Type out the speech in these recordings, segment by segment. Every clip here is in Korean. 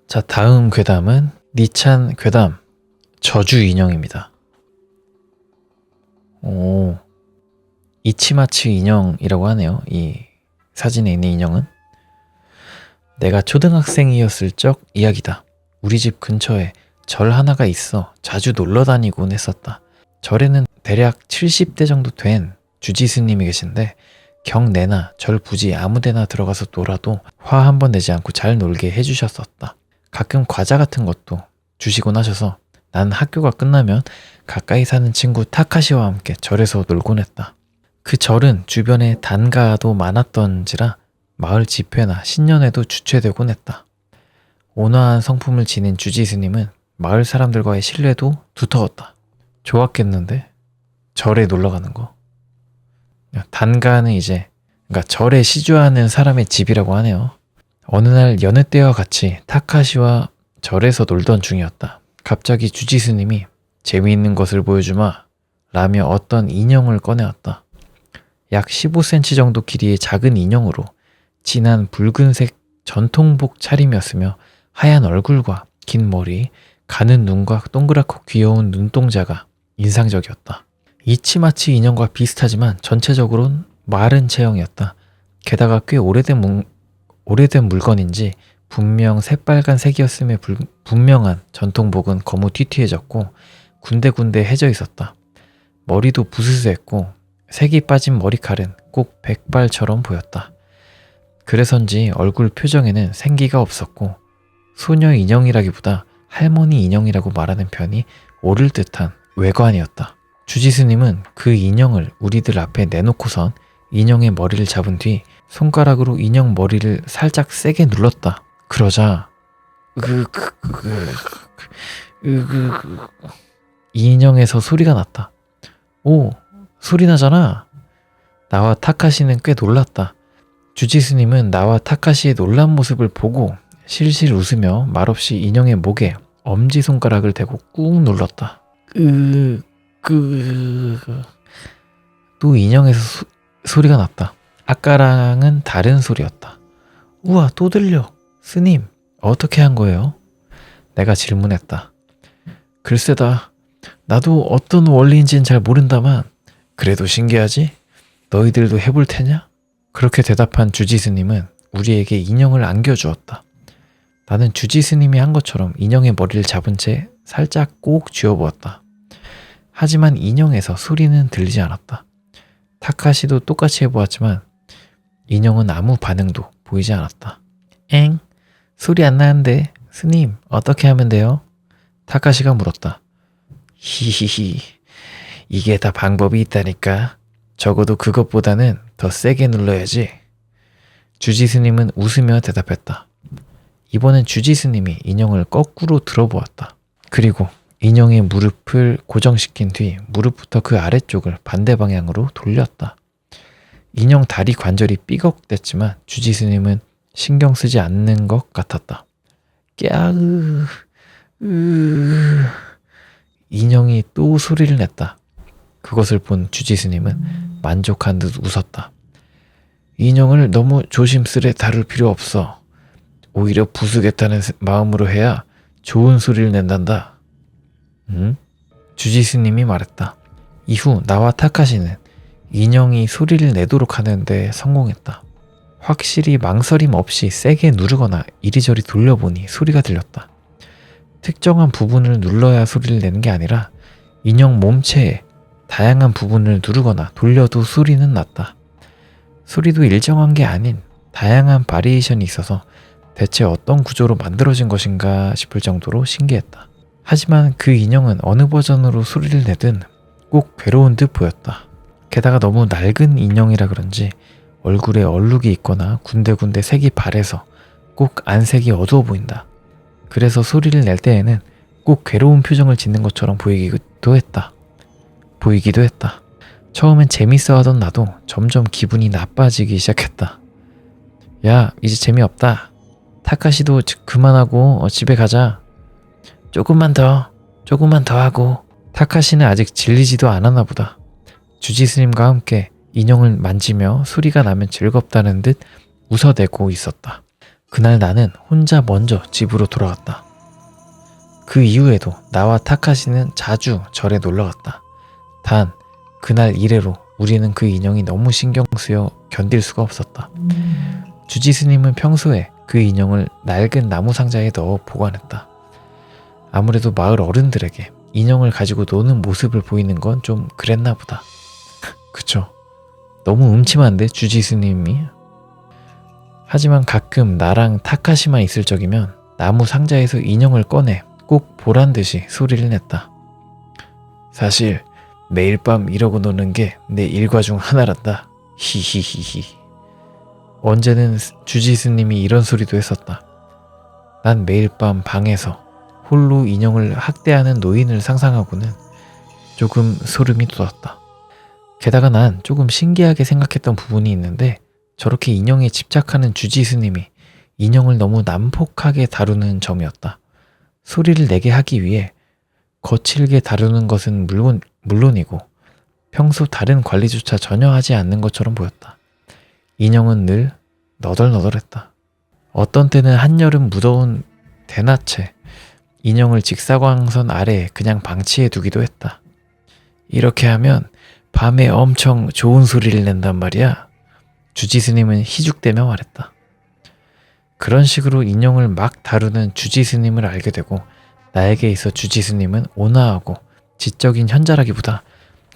자, 다음 괴담은 니찬 괴담 저주 인형입니다. 오, 이치마츠 인형이라고 하네요. 이 사진에 있는 인형은. 내가 초등학생이었을 적 이야기다. 우리 집 근처에 절 하나가 있어 자주 놀러 다니곤 했었다. 절에는 대략 70대 정도 된 주지스님이 계신데 경내나 절 부지 아무데나 들어가서 놀아도 화 한 번 내지 않고 잘 놀게 해주셨었다. 가끔 과자 같은 것도 주시곤 하셔서 난 학교가 끝나면 가까이 사는 친구 타카시와 함께 절에서 놀곤 했다. 그 절은 주변에 단가도 많았던지라 마을 집회나 신년회도 주최되곤 했다. 온화한 성품을 지닌 주지스님은 마을 사람들과의 신뢰도 두터웠다. 좋았겠는데? 절에 놀러가는 거. 단가는 그러니까 절에 시주하는 사람의 집이라고 하네요. 어느 날 여느 때와 같이 타카시와 절에서 놀던 중이었다. 갑자기 주지스님이 재미있는 것을 보여주마 라며 어떤 인형을 꺼내왔다. 약 15cm 정도 길이의 작은 인형으로 진한 붉은색 전통복 차림이었으며 하얀 얼굴과 긴 머리, 가는 눈과 동그랗고 귀여운 눈동자가 인상적이었다. 이치마치 인형과 비슷하지만 전체적으로는 마른 체형이었다. 게다가 꽤 오래된 물건인지 분명 새빨간 색이었음에 분명한 전통복은 거무튀튀해졌고 군데군데 해져 있었다. 머리도 부스스했고 색이 빠진 머리칼은 꼭 백발처럼 보였다. 그래서인지 얼굴 표정에는 생기가 없었고 소녀 인형이라기보다 할머니 인형이라고 말하는 편이 옳을 듯한 외관이었다. 주지스님은 그 인형을 우리들 앞에 내놓고선 인형의 머리를 잡은 뒤 손가락으로 인형 머리를 살짝 세게 눌렀다. 그러자 이 인형에서 소리가 났다. 오, 소리 나잖아. 나와 타카시는 꽤 놀랐다. 주지스님은 나와 타카시의 놀란 모습을 보고 실실 웃으며 말없이 인형의 목에 엄지손가락을 대고 꾹 눌렀다. 또 인형에서 소리가 났다. 아까랑은 다른 소리였다. 우와, 또 들려. 스님, 어떻게 한 거예요? 내가 질문했다. 글쎄다. 나도 어떤 원리인지는 잘 모른다만 그래도 신기하지? 너희들도 해볼 테냐? 그렇게 대답한 주지스님은 우리에게 인형을 안겨주었다. 나는 주지스님이 한 것처럼 인형의 머리를 잡은 채 살짝 꼭 쥐어보았다. 하지만 인형에서 소리는 들리지 않았다. 타카시도 똑같이 해보았지만 인형은 아무 반응도 보이지 않았다. 엥? 소리 안 나는데 스님 어떻게 하면 돼요? 타카시가 물었다. 히히히, 이게 다 방법이 있다니까. 적어도 그것보다는 더 세게 눌러야지. 주지스님은 웃으며 대답했다. 이번엔 주지스님이 인형을 거꾸로 들어보았다. 그리고 인형의 무릎을 고정시킨 뒤 무릎부터 그 아래쪽을 반대 방향으로 돌렸다. 인형 다리 관절이 삐걱댔지만 주지스님은 신경 쓰지 않는 것 같았다. 깨으 인형이 또 소리를 냈다. 그것을 본 주지스님은 만족한 듯 웃었다. 인형을 너무 조심스레 다룰 필요 없어. 오히려 부수겠다는 마음으로 해야 좋은 소리를 낸단다. 응? 주지스님이 말했다. 이후 나와 타카시는 인형이 소리를 내도록 하는데 성공했다. 확실히 망설임 없이 세게 누르거나 이리저리 돌려보니 소리가 들렸다. 특정한 부분을 눌러야 소리를 내는 게 아니라 인형 몸체의 다양한 부분을 누르거나 돌려도 소리는 났다. 소리도 일정한 게 아닌 다양한 바리에이션이 있어서 대체 어떤 구조로 만들어진 것인가 싶을 정도로 신기했다. 하지만 그 인형은 어느 버전으로 소리를 내든 꼭 괴로운 듯 보였다. 게다가 너무 낡은 인형이라 그런지 얼굴에 얼룩이 있거나 군데군데 색이 바래서 꼭 안색이 어두워 보인다. 그래서 소리를 낼 때에는 꼭 괴로운 표정을 짓는 것처럼 보이기도 했다. 처음엔 재밌어 하던 나도 점점 기분이 나빠지기 시작했다. 야, 이제 재미없다. 타카시도 그만하고 집에 가자. 조금만 더 하고. 타카시는 아직 질리지도 않았나 보다. 주지스님과 함께 인형을 만지며 소리가 나면 즐겁다는 듯 웃어대고 있었다. 그날 나는 혼자 먼저 집으로 돌아갔다. 그 이후에도 나와 타카시는 자주 절에 놀러갔다. 단 그날 이래로 우리는 그 인형이 너무 신경 쓰여 견딜 수가 없었다. 주지스님은 평소에 그 인형을 낡은 나무 상자에 넣어 보관했다. 아무래도 마을 어른들에게 인형을 가지고 노는 모습을 보이는 건 좀 그랬나 보다. 그쵸? 너무 음침한데 주지스님이? 하지만 가끔 나랑 타카시만 있을 적이면 나무 상자에서 인형을 꺼내 꼭 보란 듯이 소리를 냈다. 사실 매일 밤 이러고 노는 게 내 일과 중 하나란다. 히히히히. 언제는 주지스님이 이런 소리도 했었다. 난 매일 밤 방에서 홀로 인형을 학대하는 노인을 상상하고는 조금 소름이 돋았다. 게다가 난 조금 신기하게 생각했던 부분이 있는데 저렇게 인형에 집착하는 주지스님이 인형을 너무 난폭하게 다루는 점이었다. 소리를 내게 하기 위해 거칠게 다루는 것은 물론이고 평소 다른 관리조차 전혀 하지 않는 것처럼 보였다. 인형은 늘 너덜너덜했다. 어떤 때는 한여름 무더운 대낮에 인형을 직사광선 아래에 그냥 방치해 두기도 했다. 이렇게 하면 밤에 엄청 좋은 소리를 낸단 말이야. 주지스님은 희죽대며 말했다. 그런 식으로 인형을 막 다루는 주지스님을 알게 되고 나에게 있어 주지스님은 온화하고 지적인 현자라기보다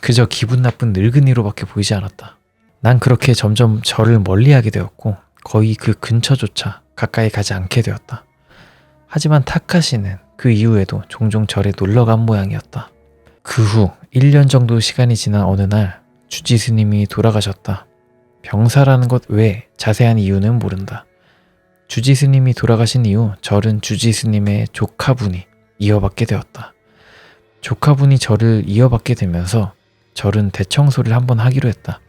그저 기분 나쁜 늙은이로밖에 보이지 않았다. 난 그렇게 점점 절을 멀리하게 되었고 거의 그 근처조차 가까이 가지 않게 되었다. 하지만 타카시는 그 이후에도 종종 절에 놀러간 모양이었다. 그 후 1년 정도 시간이 지난 어느 날 주지스님이 돌아가셨다. 병사라는 것 외에 자세한 이유는 모른다. 주지스님이 돌아가신 이후 절은 주지스님의 조카분이 이어받게 되었다. 조카분이 절을 이어받게 되면서 절은 대청소를 한번 하기로 했다.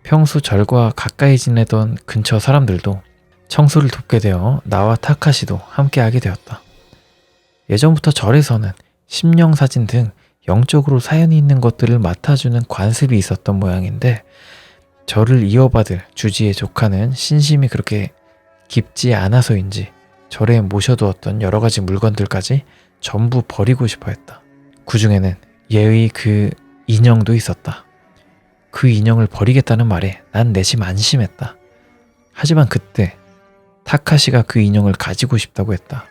평소 절과 가까이 지내던 근처 사람들도 청소를 돕게 되어 나와 타카시도 함께하게 되었다. 예전부터 절에서는 심령사진 등 영적으로 사연이 있는 것들을 맡아주는 관습이 있었던 모양인데 절을 이어받을 주지의 조카는 신심이 그렇게 깊지 않아서인지 절에 모셔두었던 여러 가지 물건들까지 전부 버리고 싶어 했다. 그 중에는 얘의 그 인형도 있었다. 그 인형을 버리겠다는 말에 난 내심 안심했다. 하지만 그때 타카시가 그 인형을 가지고 싶다고 했다.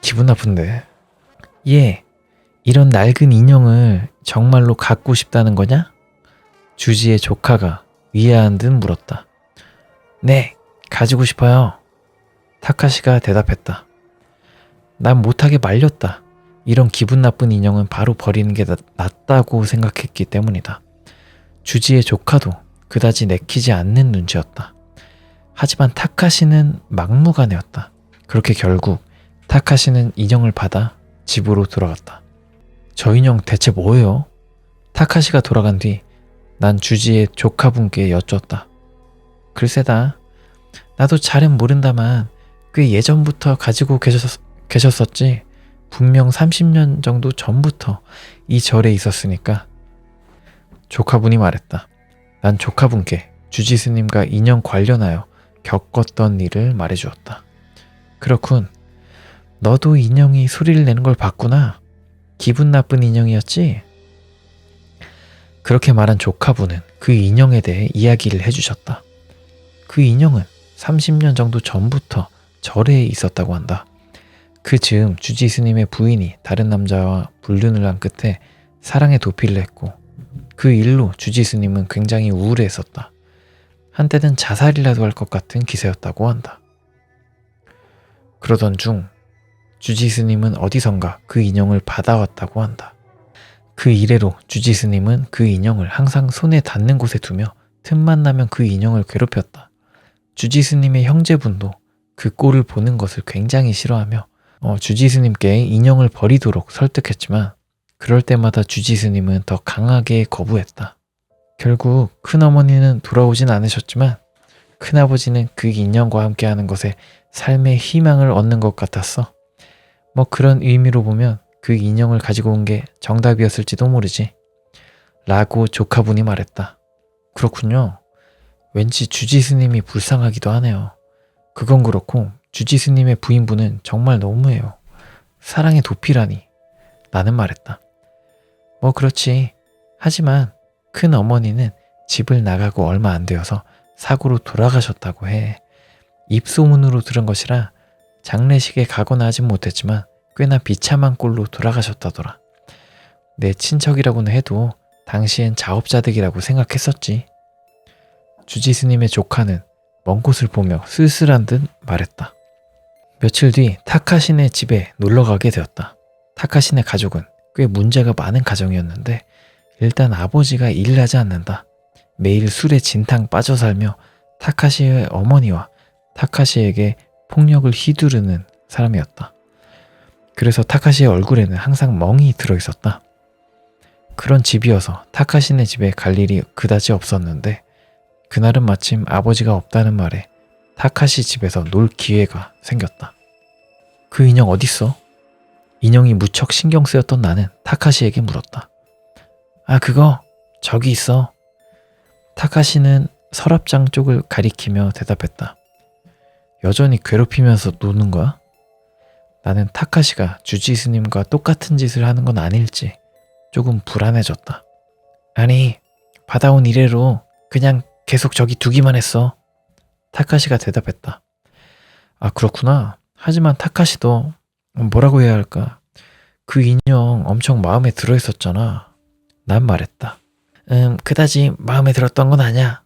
기분 나쁜데. 얘, 이런 낡은 인형을 정말로 갖고 싶다는 거냐? 주지의 조카가 위해한 듯 물었다. 네, 가지고 싶어요. 타카시가 대답했다. 난 못하게 말렸다. 이런 기분 나쁜 인형은 바로 버리는 게 낫다고 생각했기 때문이다. 주지의 조카도 그다지 내키지 않는 눈치였다. 하지만 타카시는 막무가내였다. 그렇게 결국 타카시는 인형을 받아 집으로 돌아갔다. 저 인형 대체 뭐예요? 타카시가 돌아간 뒤 난 주지의 조카분께 여쭈었다. 글쎄다. 나도 잘은 모른다만 꽤 예전부터 가지고 계셨었지. 분명 30년 정도 전부터 이 절에 있었으니까. 조카분이 말했다. 난 조카분께 주지스님과 인형 관련하여 겪었던 일을 말해주었다. 그렇군. 너도 인형이 소리를 내는 걸 봤구나. 기분 나쁜 인형이었지? 그렇게 말한 조카분은 그 인형에 대해 이야기를 해주셨다. 그 인형은 30년 정도 전부터 절에 있었다고 한다. 그 즈음 주지스님의 부인이 다른 남자와 불륜을 한 끝에 사랑에 도피를 했고 그 일로 주지스님은 굉장히 우울해했었다. 한때는 자살이라도 할 것 같은 기세였다고 한다. 그러던 중 주지스님은 어디선가 그 인형을 받아왔다고 한다. 그 이래로 주지스님은 그 인형을 항상 손에 닿는 곳에 두며 틈만 나면 그 인형을 괴롭혔다. 주지스님의 형제분도 그 꼴을 보는 것을 굉장히 싫어하며 주지스님께 인형을 버리도록 설득했지만 그럴 때마다 주지스님은 더 강하게 거부했다. 결국 큰어머니는 돌아오진 않으셨지만 큰아버지는 그 인형과 함께하는 것에 삶의 희망을 얻는 것 같았어. 뭐 그런 의미로 보면 그 인형을 가지고 온 게 정답이었을지도 모르지. 라고 조카분이 말했다. 그렇군요. 왠지 주지스님이 불쌍하기도 하네요. 그건 그렇고 주지스님의 부인분은 정말 너무해요. 사랑의 도피라니. 나는 말했다. 뭐 그렇지. 하지만 큰 어머니는 집을 나가고 얼마 안 되어서 사고로 돌아가셨다고 해. 입소문으로 들은 것이라 장례식에 가거나 하진 못했지만 꽤나 비참한 꼴로 돌아가셨다더라. 내 친척이라고는 해도 당시엔 자업자득이라고 생각했었지. 주지스님의 조카는 먼 곳을 보며 쓸쓸한 듯 말했다. 며칠 뒤 타카시네 집에 놀러 가게 되었다. 타카시네 가족은 꽤 문제가 많은 가정이었는데 일단 아버지가 일을 하지 않는다. 매일 술에 진탕 빠져 살며 타카시의 어머니와 타카시에게 폭력을 휘두르는 사람이었다. 그래서 타카시의 얼굴에는 항상 멍이 들어있었다. 그런 집이어서 타카시네 집에 갈 일이 그다지 없었는데 그날은 마침 아버지가 없다는 말에 타카시 집에서 놀 기회가 생겼다. 그 인형 어딨어? 인형이 무척 신경 쓰였던 나는 타카시에게 물었다. 아, 그거 저기 있어. 타카시는 서랍장 쪽을 가리키며 대답했다. 여전히 괴롭히면서 노는 거야? 나는 타카시가 주지스님과 똑같은 짓을 하는 건 아닐지 조금 불안해졌다. 아니, 받아온 이래로 그냥 계속 저기 두기만 했어. 타카시가 대답했다. 아, 그렇구나. 하지만 타카시도 뭐라고 해야 할까? 그 인형 엄청 마음에 들어 있었잖아. 난 말했다. 그다지 마음에 들었던 건 아니야.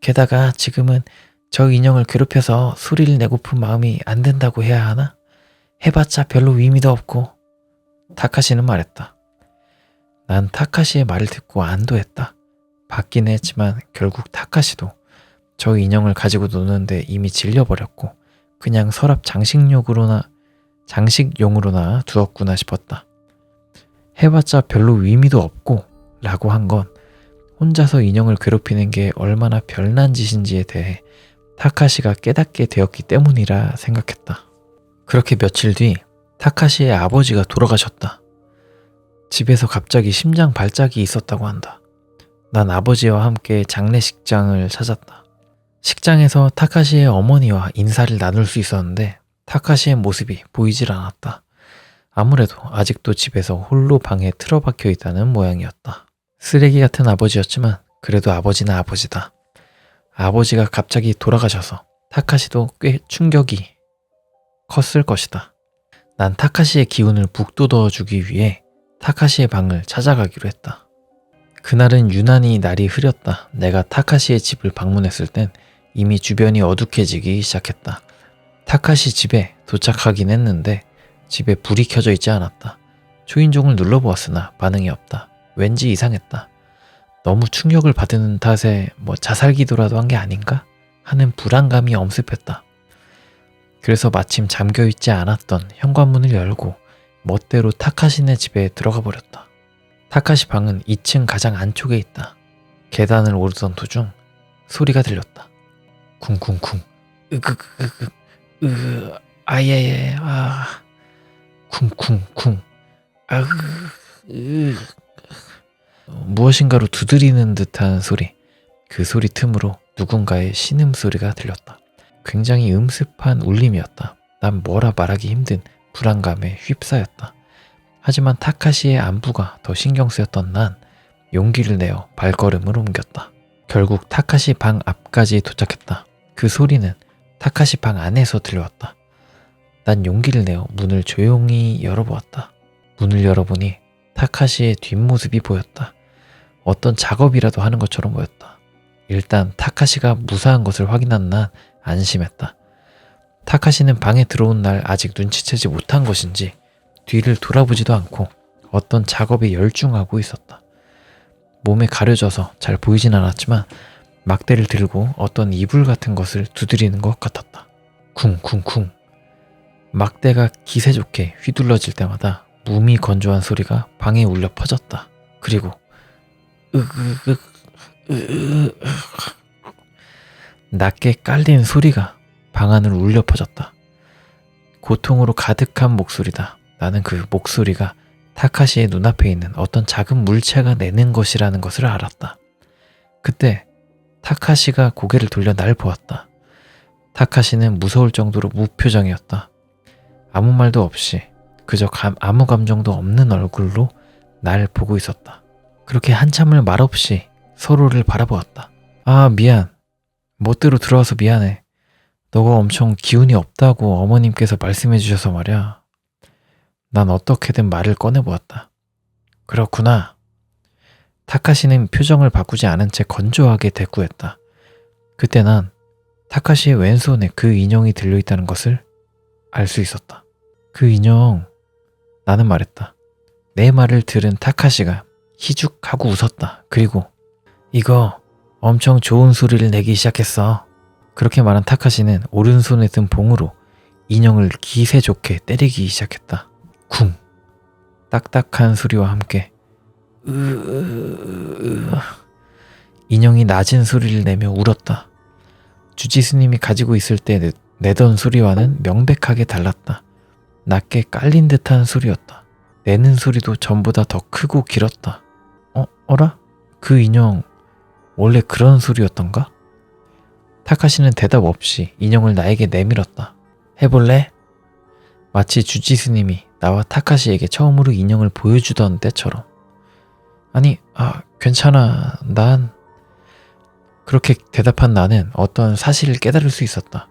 게다가 지금은 저 인형을 괴롭혀서 소리를 내고픈 마음이 안 든다고 해야 하나? 해봤자 별로 의미도 없고. 타카시는 말했다. 난 타카시의 말을 듣고 안도했다. 받긴 했지만 결국 타카시도 저 인형을 가지고 노는데 이미 질려버렸고 그냥 서랍 장식용으로나 두었구나 싶었다. 해봤자 별로 의미도 없고 라고 한 건 혼자서 인형을 괴롭히는 게 얼마나 별난 짓인지에 대해 타카시가 깨닫게 되었기 때문이라 생각했다. 그렇게 며칠 뒤 타카시의 아버지가 돌아가셨다. 집에서 갑자기 심장 발작이 있었다고 한다. 난 아버지와 함께 장례식장을 찾았다. 식장에서 타카시의 어머니와 인사를 나눌 수 있었는데 타카시의 모습이 보이질 않았다. 아무래도 아직도 집에서 홀로 방에 틀어박혀 있다는 모양이었다. 쓰레기 같은 아버지였지만 그래도 아버지는 아버지다. 아버지가 갑자기 돌아가셔서 타카시도 꽤 충격이 컸을 것이다. 난 타카시의 기운을 북돋워주기 위해 타카시의 방을 찾아가기로 했다. 그날은 유난히 날이 흐렸다. 내가 타카시의 집을 방문했을 땐 이미 주변이 어둑해지기 시작했다. 타카시 집에 도착하긴 했는데 집에 불이 켜져 있지 않았다. 초인종을 눌러보았으나 반응이 없다. 왠지 이상했다. 너무 충격을 받은 탓에 자살기도라도 한 게 아닌가? 하는 불안감이 엄습했다. 그래서 마침 잠겨있지 않았던 현관문을 열고 멋대로 타카시네 집에 들어가 버렸다. 타카시 방은 2층 가장 안쪽에 있다. 계단을 오르던 도중 소리가 들렸다. 쿵쿵쿵 아예예 아 쿵쿵쿵 무엇인가로 두드리는 듯한 소리. 그 소리 틈으로 누군가의 신음소리가 들렸다. 굉장히 음습한 울림이었다. 난 뭐라 말하기 힘든 불안감에 휩싸였다. 하지만 타카시의 안부가 더 신경 쓰였던 난 용기를 내어 발걸음을 옮겼다. 결국 타카시 방 앞까지 도착했다. 그 소리는 타카시 방 안에서 들려왔다. 난 용기를 내어 문을 조용히 열어보았다. 문을 열어보니 타카시의 뒷모습이 보였다. 어떤 작업이라도 하는 것처럼 보였다. 일단 타카시가 무사한 것을 확인한 난 안심했다. 타카시는 방에 들어온 날 아직 눈치채지 못한 것인지 뒤를 돌아보지도 않고 어떤 작업에 열중하고 있었다. 몸에 가려져서 잘 보이진 않았지만 막대를 들고 어떤 이불 같은 것을 두드리는 것 같았다. 쿵쿵쿵. 막대가 기세 좋게 휘둘러질 때마다 무미 건조한 소리가 방에 울려 퍼졌다. 그리고 낮게 깔린 소리가 방 안을 울려 퍼졌다. 고통으로 가득한 목소리다. 나는 그 목소리가 타카시의 눈앞에 있는 어떤 작은 물체가 내는 것이라는 것을 알았다. 그때 타카시가 고개를 돌려 날 보았다. 타카시는 무서울 정도로 무표정이었다. 아무 말도 없이 그저 아무 감정도 없는 얼굴로 날 보고 있었다. 그렇게 한참을 말없이 서로를 바라보았다. 아, 미안. 멋대로 들어와서 미안해. 너가 엄청 기운이 없다고 어머님께서 말씀해 주셔서 말이야. 난 어떻게든 말을 꺼내보았다. 그렇구나. 타카시는 표정을 바꾸지 않은 채 건조하게 대꾸했다. 그때 난 타카시의 왼손에 그 인형이 들려있다는 것을 알 수 있었다. 그 인형, 나는 말했다. 내 말을 들은 타카시가 희죽하고 웃었다. 그리고 이거 엄청 좋은 소리를 내기 시작했어. 그렇게 말한 타카시는 오른손에 든 봉으로 인형을 기세 좋게 때리기 시작했다. 쿵! 딱딱한 소리와 함께 인형이 낮은 소리를 내며 울었다. 주지스님이 가지고 있을 때 내던 소리와는 명백하게 달랐다. 낮게 깔린 듯한 소리였다. 내는 소리도 전보다 더 크고 길었다. 어라? 그 인형 원래 그런 소리였던가? 타카시는 대답 없이 인형을 나에게 내밀었다. 해볼래? 마치 주지스님이 나와 타카시에게 처음으로 인형을 보여주던 때처럼. 아니, 괜찮아. 난... 그렇게 대답한 나는 어떤 사실을 깨달을 수 있었다.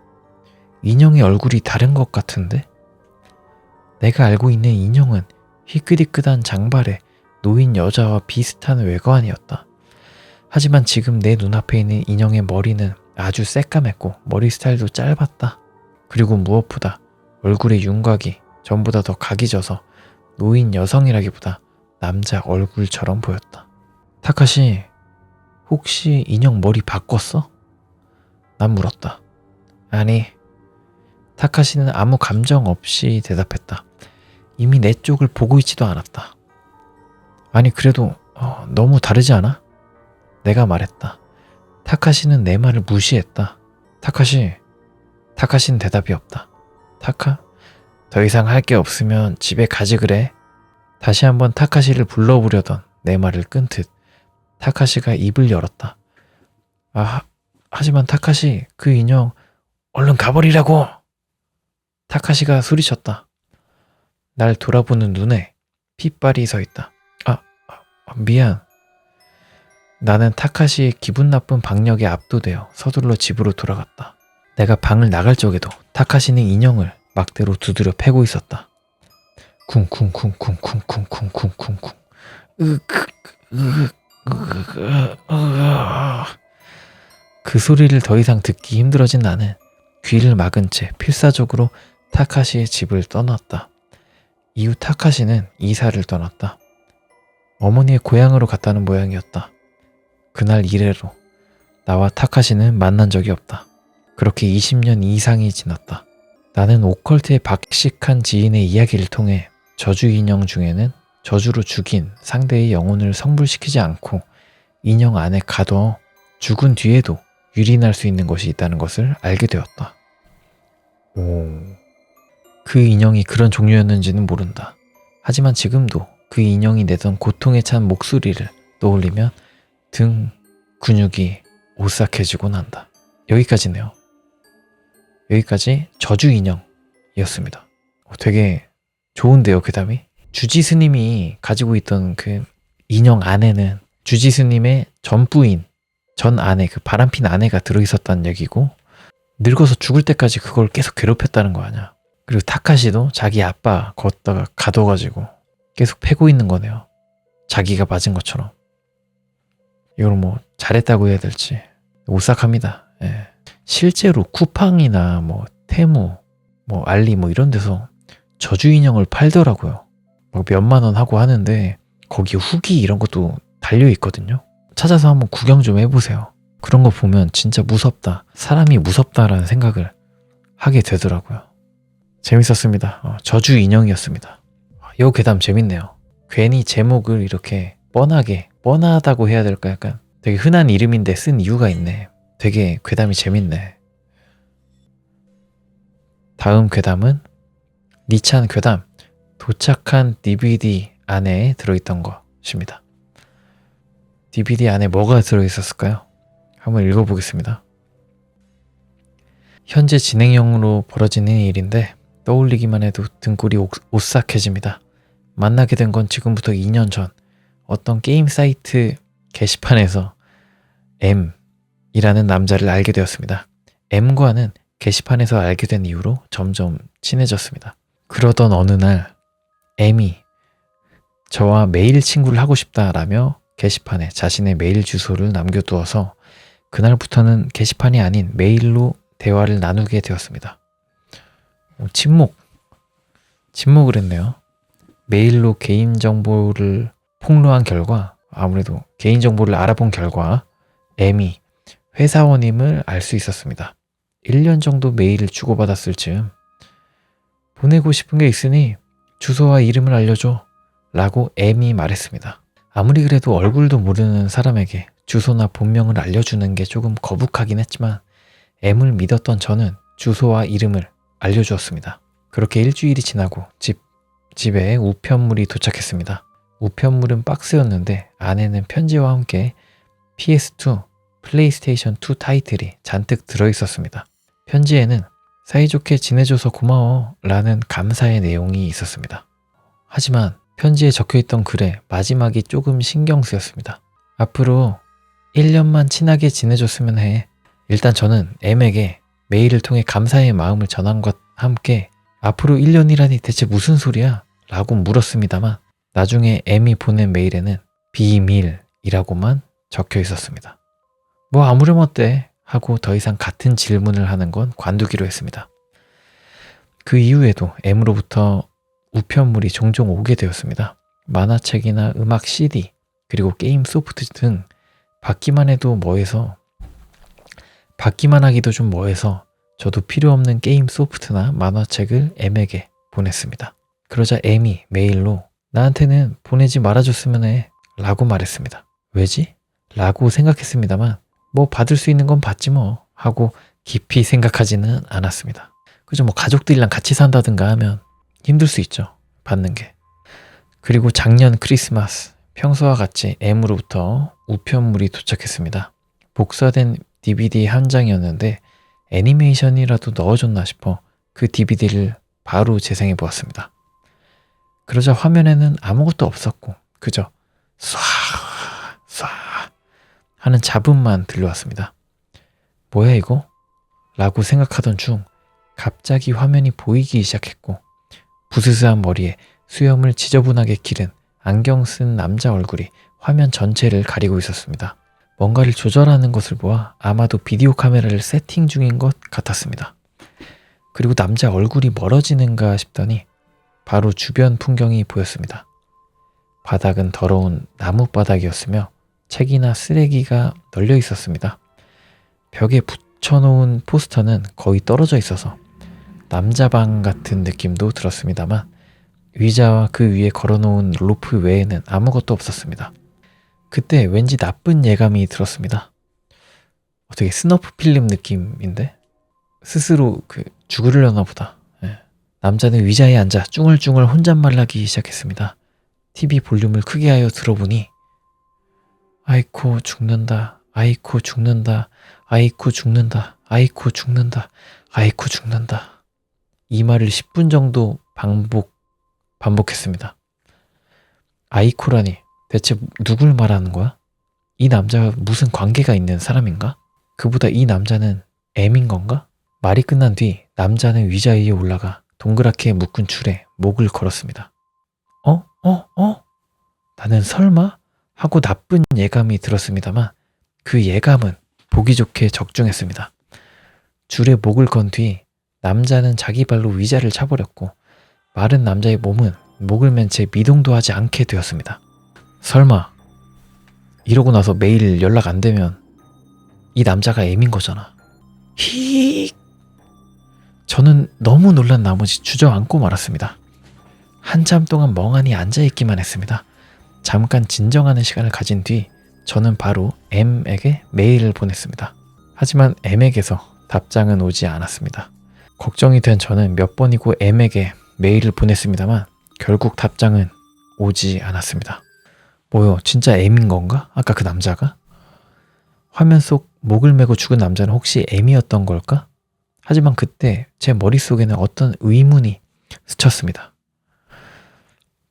인형의 얼굴이 다른 것 같은데? 내가 알고 있는 인형은 희끗희끗한 장발의 노인 여자와 비슷한 외관이었다. 하지만 지금 내 눈앞에 있는 인형의 머리는 아주 새까맸고 머리 스타일도 짧았다. 그리고 무엇보다 얼굴의 윤곽이 전보다 더 각이 져서 노인 여성이라기보다 남자 얼굴처럼 보였다. 타카시, 혹시 인형 머리 바꿨어? 난 물었다. 아니. 타카시는 아무 감정 없이 대답했다. 이미 내 쪽을 보고 있지도 않았다. 아니, 그래도 너무 다르지 않아? 내가 말했다. 타카시는 내 말을 무시했다. 타카시는 대답이 없다. 더 이상 할 게 없으면 집에 가지 그래. 다시 한번 타카시를 불러보려던 내 말을 끊듯 타카시가 입을 열었다. 하지만 타카시, 그 인형 얼른 가버리라고! 타카시가 소리쳤다. 날 돌아보는 눈에 핏발이 서 있다. 미안. 나는 타카시의 기분 나쁜 박력에 압도되어 서둘러 집으로 돌아갔다. 내가 방을 나갈 적에도 타카시는 인형을 막대로 두드려 패고 있었다. 쿵쿵쿵쿵쿵쿵쿵쿵쿵쿵. 그 소리를 더 이상 듣기 힘들어진 나는 귀를 막은 채 필사적으로 타카시의 집을 떠났다. 이후 타카시는 이사를 떠났다. 어머니의 고향으로 갔다는 모양이었다. 그날 이래로 나와 타카시는 만난 적이 없다. 그렇게 20년 이상이 지났다. 나는 오컬트에 박식한 지인의 이야기를 통해 저주 인형 중에는 저주로 죽인 상대의 영혼을 성불시키지 않고 인형 안에 가둬 죽은 뒤에도 유린할 수 있는 것이 있다는 것을 알게 되었다. 그 인형이 그런 종류였는지는 모른다. 하지만 지금도 그 인형이 내던 고통에 찬 목소리를 떠올리면 등 근육이 오싹해지곤 한다. 여기까지네요. 여기까지 저주 인형이었습니다. 되게 좋은데요, 괴담이? 주지스님이 가지고 있던 그 인형 안에는 주지스님의 전 부인, 전 아내, 그 바람핀 아내가 들어있었다는 얘기고, 늙어서 죽을 때까지 그걸 계속 괴롭혔다는 거 아니야. 그리고 타카시도 자기 아빠 걷다가 가둬가지고 계속 패고 있는 거네요. 자기가 맞은 것처럼. 이걸 뭐 잘했다고 해야 될지 오싹합니다. 예. 실제로 쿠팡이나 뭐 테무, 뭐 알리 뭐 이런 데서 저주 인형을 팔더라고요. 뭐 몇만 원 하고 하는데 거기 후기 이런 것도 달려 있거든요. 찾아서 한번 구경 좀 해보세요. 그런 거 보면 진짜 무섭다. 사람이 무섭다라는 생각을 하게 되더라고요. 재밌었습니다. 저주 인형이었습니다. 이 괴담 재밌네요. 괜히 제목을 이렇게 뻔하다고 해야 될까, 약간 되게 흔한 이름인데 쓴 이유가 있네. 되게 괴담이 재밌네. 다음 괴담은 니찬 괴담, 도착한 DVD 안에 들어있던 것입니다. DVD 안에 뭐가 들어있었을까요? 한번 읽어보겠습니다. 현재 진행형으로 벌어지는 일인데 떠올리기만 해도 등골이 오싹해집니다. 만나게 된 건 지금부터 2년 전 어떤 게임 사이트 게시판에서 M이라는 남자를 알게 되었습니다. M과는 게시판에서 알게 된 이후로 점점 친해졌습니다. 그러던 어느 날 M이 저와 메일 친구를 하고 싶다라며 게시판에 자신의 메일 주소를 남겨두어서 그날부터는 게시판이 아닌 메일로 대화를 나누게 되었습니다. 침묵을 했네요. 메일로 개인정보를 폭로한 결과, 아무래도 개인정보를 알아본 결과 M이 회사원임을 알 수 있었습니다. 1년 정도 메일을 주고받았을 즈음 보내고 싶은 게 있으니 주소와 이름을 알려줘 라고 M이 말했습니다. 아무리 그래도 얼굴도 모르는 사람에게 주소나 본명을 알려주는 게 조금 거북하긴 했지만 M을 믿었던 저는 주소와 이름을 알려주었습니다. 그렇게 일주일이 지나고 집에 우편물이 도착했습니다. 우편물은 박스였는데 안에는 편지와 함께 PS2, 플레이스테이션 2 타이틀이 잔뜩 들어있었습니다. 편지에는 사이좋게 지내줘서 고마워 라는 감사의 내용이 있었습니다. 하지만 편지에 적혀있던 글의 마지막이 조금 신경 쓰였습니다. 앞으로 1년만 친하게 지내줬으면 해. 일단 저는 M에게 메일을 통해 감사의 마음을 전함과 함께 앞으로 1년이라니 대체 무슨 소리야? 라고 물었습니다만 나중에 M이 보낸 메일에는 비밀이라고만 적혀 있었습니다. 뭐 아무렴 어때? 하고 더 이상 같은 질문을 하는 건 관두기로 했습니다. 그 이후에도 M으로부터 우편물이 종종 오게 되었습니다. 만화책이나 음악 CD, 그리고 게임 소프트 등 받기만 하기도 좀 뭐해서 저도 필요 없는 게임 소프트나 만화책을 M에게 보냈습니다. 그러자 M이 메일로 나한테는 보내지 말아줬으면 해 라고 말했습니다. 왜지? 라고 생각했습니다만 뭐 받을 수 있는 건 받지 뭐 하고 깊이 생각하지는 않았습니다. 그죠? 뭐 가족들이랑 같이 산다든가 하면 힘들 수 있죠. 받는 게. 그리고 작년 크리스마스 평소와 같이 M으로부터 우편물이 도착했습니다. 복사된 DVD 한 장이었는데 애니메이션이라도 넣어줬나 싶어 그 DVD를 바로 재생해 보았습니다. 그러자 화면에는 아무것도 없었고 그저 쏴 하는 잡음만 들려왔습니다. 뭐야 이거? 라고 생각하던 중 갑자기 화면이 보이기 시작했고 부스스한 머리에 수염을 지저분하게 기른 안경 쓴 남자 얼굴이 화면 전체를 가리고 있었습니다. 뭔가를 조절하는 것을 보아 아마도 비디오 카메라를 세팅 중인 것 같았습니다. 그리고 남자 얼굴이 멀어지는가 싶더니 바로 주변 풍경이 보였습니다. 바닥은 더러운 나무 바닥이었으며 책이나 쓰레기가 널려 있었습니다. 벽에 붙여놓은 포스터는 거의 떨어져 있어서 남자방 같은 느낌도 들었습니다만 의자와 그 위에 걸어놓은 로프 외에는 아무것도 없었습니다. 그때 왠지 나쁜 예감이 들었습니다. 어떻게 스너프 필름 느낌인데? 스스로 죽으려나 보다. 남자는 의자에 앉아 쭝얼쭝얼 혼잣말하기 시작했습니다. TV 볼륨을 크게 하여 들어보니 아이코 죽는다, 아이코 죽는다, 아이코 죽는다, 아이코 죽는다, 아이코 죽는다. 이 말을 10분 정도 반복했습니다. 아이코라니 대체 누굴 말하는 거야? 이 남자가 무슨 관계가 있는 사람인가? 그보다 이 남자는 M인 건가? 말이 끝난 뒤 남자는 의자 위에 올라가 동그랗게 묶은 줄에 목을 걸었습니다. 나는 설마? 하고 나쁜 예감이 들었습니다만 그 예감은 보기 좋게 적중했습니다. 줄에 목을 건 뒤 남자는 자기 발로 의자를 차버렸고 마른 남자의 몸은 목을 맨 채 미동도 하지 않게 되었습니다. 설마 이러고 나서 매일 연락 안 되면 이 남자가 M인 거잖아. 히익! 저는 너무 놀란 나머지 주저앉고 말았습니다. 한참 동안 멍하니 앉아있기만 했습니다. 잠깐 진정하는 시간을 가진 뒤 저는 바로 M에게 메일을 보냈습니다. 하지만 M에게서 답장은 오지 않았습니다. 걱정이 된 저는 몇 번이고 M에게 메일을 보냈습니다만 결국 답장은 오지 않았습니다. 뭐요? 진짜 M인 건가? 아까 그 남자가? 화면 속 목을 메고 죽은 남자는 혹시 M이었던 걸까? 하지만 그때 제 머릿속에는 어떤 의문이 스쳤습니다.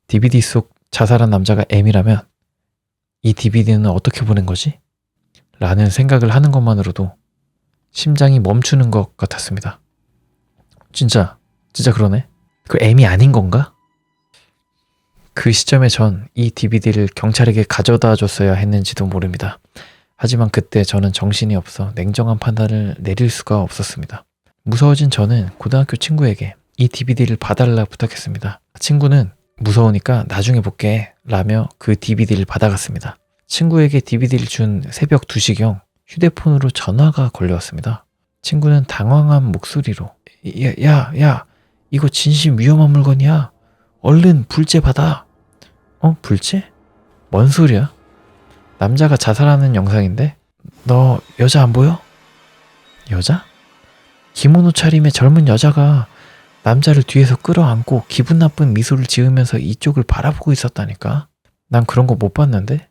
DVD 속 자살한 남자가 M이라면 이 DVD는 어떻게 보낸 거지? 라는 생각을 하는 것만으로도 심장이 멈추는 것 같았습니다. 진짜 그러네. 그 M이 아닌 건가? 그 시점에 전 이 DVD를 경찰에게 가져다 줬어야 했는지도 모릅니다. 하지만 그때 저는 정신이 없어 냉정한 판단을 내릴 수가 없었습니다. 무서워진 저는 고등학교 친구에게 이 DVD를 봐달라 부탁했습니다. 친구는 무서우니까 나중에 볼게 라며 그 DVD를 받아갔습니다. 친구에게 DVD를 준 새벽 2시경 휴대폰으로 전화가 걸려왔습니다. 친구는 당황한 목소리로 야, 이거 진심 위험한 물건이야. 얼른 불제 받아. 불제? 뭔 소리야? 남자가 자살하는 영상인데? 너 여자 안 보여? 여자? 기모노 차림의 젊은 여자가 남자를 뒤에서 끌어안고 기분 나쁜 미소를 지으면서 이쪽을 바라보고 있었다니까. 난 그런 거 못 봤는데.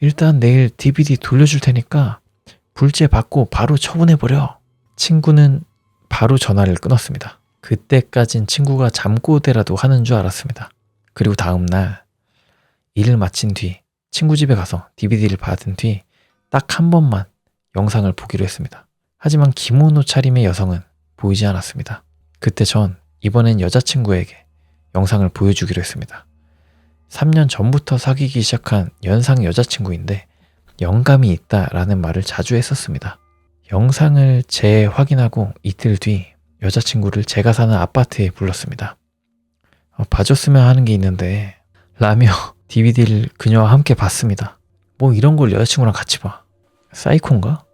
일단 내일 DVD 돌려줄 테니까 불제 받고 바로 처분해버려. 친구는 바로 전화를 끊었습니다. 그때까진 친구가 잠꼬대라도 하는 줄 알았습니다. 그리고 다음날 일을 마친 뒤 친구 집에 가서 DVD를 받은 뒤 딱 한 번만 영상을 보기로 했습니다. 하지만 기모노 차림의 여성은 보이지 않았습니다. 그때 전 이번엔 여자친구에게 영상을 보여주기로 했습니다. 3년 전부터 사귀기 시작한 연상 여자친구인데 영감이 있다라는 말을 자주 했었습니다. 영상을 재확인하고 이틀 뒤 여자친구를 제가 사는 아파트에 불렀습니다. 봐줬으면 하는 게 있는데 라며 DVD를 그녀와 함께 봤습니다. 뭐 이런 걸 여자친구랑 같이 봐. 사이콘가?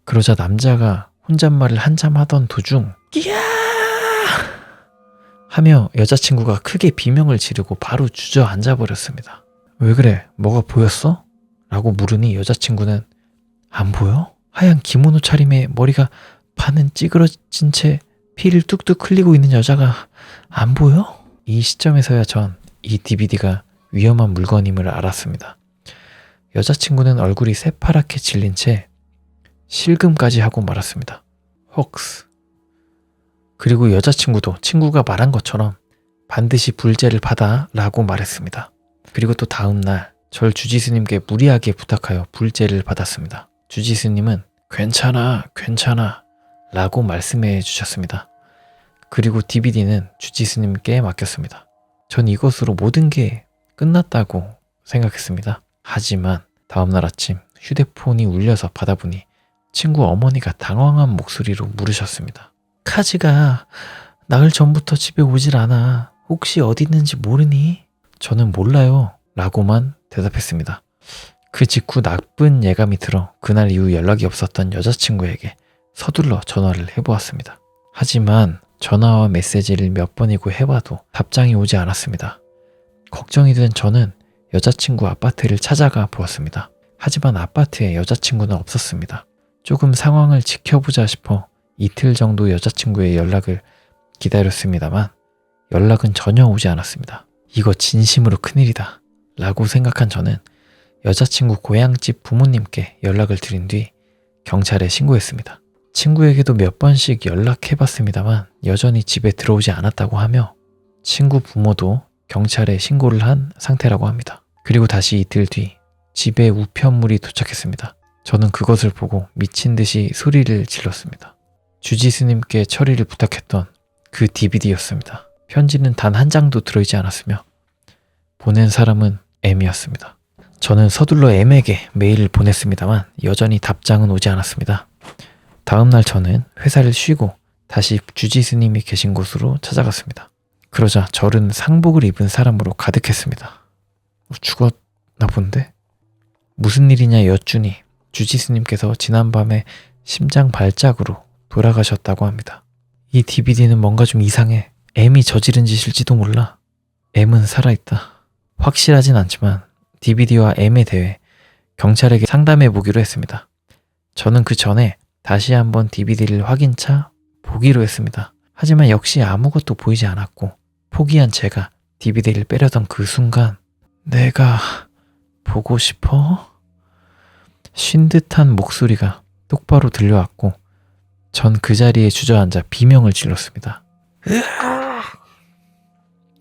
그러자 남자가 혼잣말을 한참 하던 도중 끼야 하며 여자친구가 크게 비명을 지르고 바로 주저앉아 버렸습니다. 왜 그래? 뭐가 보였어? 라고 물으니 여자친구는 안 보여? 하얀 기모노 차림에 머리가 반은 찌그러진 채 피를 뚝뚝 흘리고 있는 여자가 안 보여? 이 시점에서야 전 이 DVD가 위험한 물건임을 알았습니다. 여자친구는 얼굴이 새파랗게 질린 채 실금까지 하고 말았습니다. 헉스. 그리고 여자친구도 친구가 말한 것처럼 반드시 불제를 받아 라고 말했습니다. 그리고 또 다음날 절 주지스님께 무리하게 부탁하여 불제를 받았습니다. 주지스님은 괜찮아 라고 말씀해 주셨습니다. 그리고 DVD는 주지스님께 맡겼습니다. 전 이것으로 모든 게 끝났다고 생각했습니다. 하지만 다음날 아침 휴대폰이 울려서 받아보니 친구 어머니가 당황한 목소리로 물으셨습니다. 카즈가 나흘 전부터 집에 오질 않아. 혹시 어디 있는지 모르니? 저는 몰라요 라고만 대답했습니다. 그 직후 나쁜 예감이 들어 그날 이후 연락이 없었던 여자친구에게 서둘러 전화를 해보았습니다. 하지만 전화와 메시지를 몇 번이고 해봐도 답장이 오지 않았습니다. 걱정이 된 저는 여자친구 아파트를 찾아가 보았습니다. 하지만 아파트에 여자친구는 없었습니다. 조금 상황을 지켜보자 싶어 이틀 정도 여자친구의 연락을 기다렸습니다만 연락은 전혀 오지 않았습니다. 이거 진심으로 큰일이다 라고 생각한 저는 여자친구 고향집 부모님께 연락을 드린 뒤 경찰에 신고했습니다. 친구에게도 몇 번씩 연락해봤습니다만 여전히 집에 들어오지 않았다고 하며 친구 부모도 경찰에 신고를 한 상태라고 합니다. 그리고 다시 이틀 뒤 집에 우편물이 도착했습니다. 저는 그것을 보고 미친 듯이 소리를 질렀습니다. 주지스님께 처리를 부탁했던 그 DVD였습니다. 편지는 단 한 장도 들어있지 않았으며 보낸 사람은 M이었습니다. 저는 서둘러 M에게 메일을 보냈습니다만 여전히 답장은 오지 않았습니다. 다음날 저는 회사를 쉬고 다시 주지스님이 계신 곳으로 찾아갔습니다. 그러자 절은 상복을 입은 사람으로 가득했습니다. 죽었나 본데? 무슨 일이냐 여쭈니 주지스님께서 지난밤에 심장 발작으로 돌아가셨다고 합니다. 이 DVD는 뭔가 좀 이상해. M이 저지른 짓일지도 몰라. M은 살아있다. 확실하진 않지만 DVD와 M에 대해 경찰에게 상담해 보기로 했습니다. 저는 그 전에 다시 한번 DVD를 확인차 보기로 했습니다. 하지만 역시 아무것도 보이지 않았고 포기한 제가 DVD를 빼려던 그 순간 내가 보고 싶어? 쉰 듯한 목소리가 똑바로 들려왔고 전 그 자리에 주저앉아 비명을 질렀습니다.